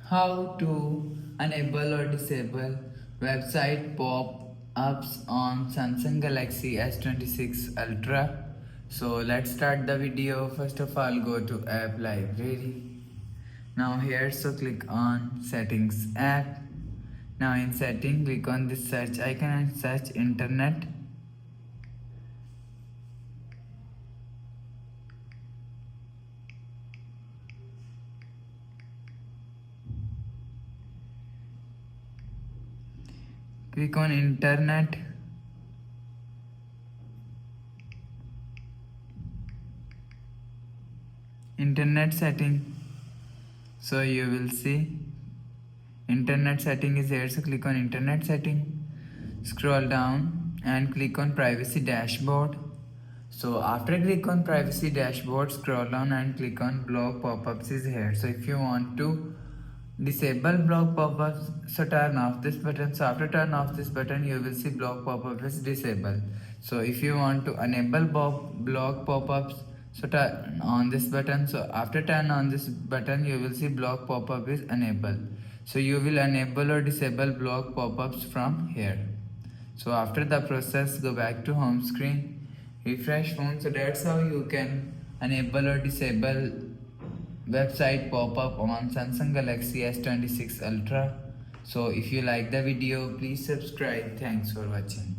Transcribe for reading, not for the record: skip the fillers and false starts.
How to enable or disable website pop-ups on Samsung Galaxy S26 Ultra. So let's start the video. First of all, go to app library. Now here, so click on settings app. Now in setting, click on this search icon and search internet. Click on internet. Internet setting. So you will see internet setting is here. So click on internet setting. Scroll down and click on privacy dashboard. So after click on privacy dashboard, scroll down and click on block pop-ups is here. So if you want to disable block pop-ups, so turn off this button. So after turn off this button, you will see block pop-up is disabled. So if you want to enable block pop-ups, so turn on this button. So after turn on this button, you will see block pop-up is enabled. So you will enable or disable block pop-ups from here. So after the process, go back to home screen, refresh phone. So that's how you can enable or disable website pop-up on Samsung Galaxy S26 Ultra. So if you like the video, please subscribe. Thanks for watching.